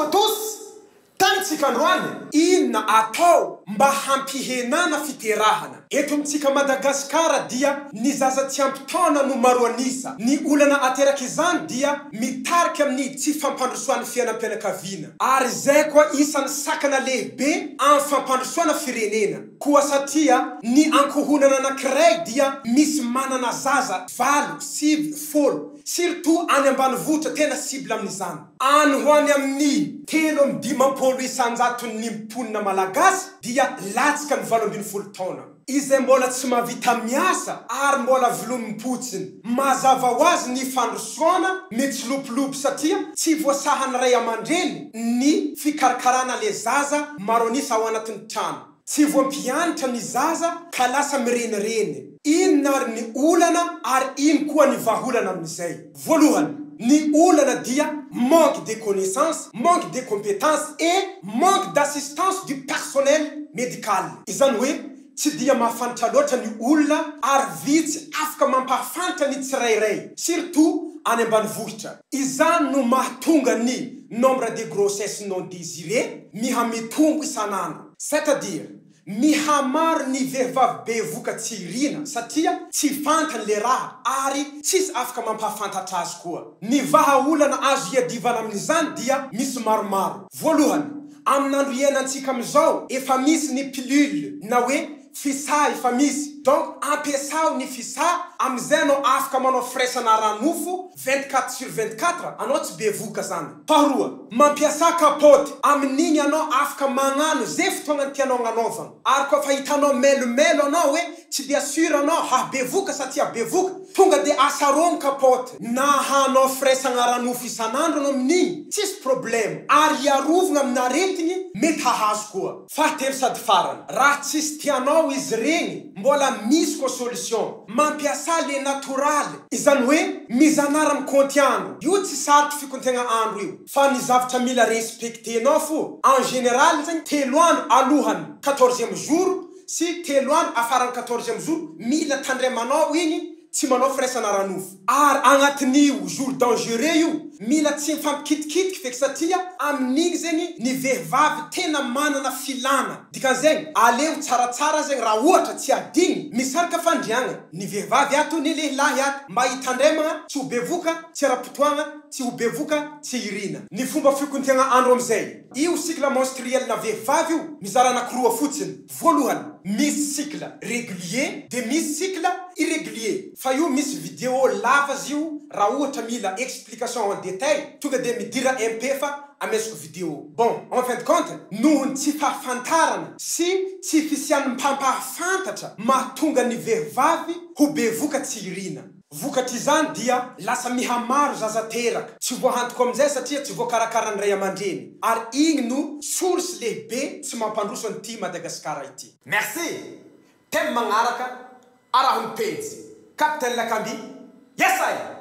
Bonjour à tous. Tantsika androany inona atao mba hampihenana fiterahana eto amitsika Madagasikara dia ny zaza tsy ampitaona no maro anisa ny olana ateraky izany dia mitarika amin'ny tsy fampandrosoana fiainam-pianakaviana ary zay koa isan'ny sakana lehibe amin'ny fampandrosoana firenena koa satria ny ankohonana anankiray dia misy manana zaza 8, 9, 10 surtout any ambanivohitra tena cible amin'izany any ho any amin'ny 3 isanjaton'ny mponina malagasy dia latsaka ny 8 taona izay mbola tsy mahavita miasa ary mbola velomim-potsiny mazava ho azy ny fandrosoana mitsilopolopo satria tsy voasahana ray aman-dreny ny fikarakarana le zaza maro anisa ao anatin'ny trano tsy voampianatra ny zaza ka lasa mirenireny inona ary ny olana ary ino koa ny vaholana amin'izay voalohany ny olana dia manque de connaissances, manque de compétences et manque d'assistance du personnel médical. Izany hoe tsy dia mahafantatra loatra ny olona ary vitsy afaka mampahafantatra ny tsirairay surtout any ambanivohitra. Izany no mahatonga ny nombre de grossesses non désirées mihametombo isanandro. C'est-à-dire mihamaro ny vehivavy be voka tsy irina satria tsy fantany le raha ary tsisy afaka mampahafantatra azy koa. Ny vahaolana azo iadivana amin'izany dia misy maromaro. Voalohany, amin'andro iainantsika amin'izao efa misy ny pilule na hoe fisa efa misy. Donc ampiasao ny fisa am'izay anao afaka manao firaisana ranofo 24/24 anao tsy be voka zany. Faharoa, mampiasa kapoty amin'igny anao afaka magnano zay fotoana tianao gnanaovana. Ary koa fa hitanao melomelo anao hoe tsy dia sûr anao be voka satria be voka tonga de asaromo kapoty na hanao firaisana ranofo isanandro anao amin'igny tsisy problème ary iarovana amin'aretigny mety hahazo koa. Fahatelo sady farany, raha tsisy tianao izy regny mbola misy koa solution mampiasa le natoraly izany hoe mizanara mikontiandro io tsy sarotry fikontegna andro io fa ny zavatra mila respektenao fo en général zegny 3 andro alohany 14e jour sy 3 andro afarany 14e jour mila tandremanao igny tsy manao firaisana ranofo ary agnatin'io jour dangereux io mila tsy mifampikitikitiky feky satria amin'igny zegny ny vehivavy tena manana filana dikan'izegny aleo tsaratsara zegny raha ohatra tsy adigny misaraka fandriagna ny vehivavy ato ny lehilahy ato mba hitandremagna tsy ho bevoka tsy ara-potoagna tsy ho bevoka tsy irina. Ny fomba fikontegna andro am'izay io cycle menstruel na vehivavy io mizara anankiroa fotsiny. Voalohany misy cycle régulier de misy cycle irrégulier fa io misy vidéo lava io raha ohatra mila explication en détail tonga de midira MP fa amesiko vidéo. Bon, en fin de compte nohony tsy fahafantarana sy tsy fisian'ny mpampahafantatra mahatonga ny vehivavy ho bevoka tsy irina. Vokatry izany dia lasa mihamaro zaza teraka tsy voahantoko am'izay satria tsy voakarakara ny ray aman-dreny ary igny no source lehibe tsy mampandroso an'ity Madagasikara ity. Merci. Thème magnaraka arahony pejy Capitaine Lac Ambi. Yes I.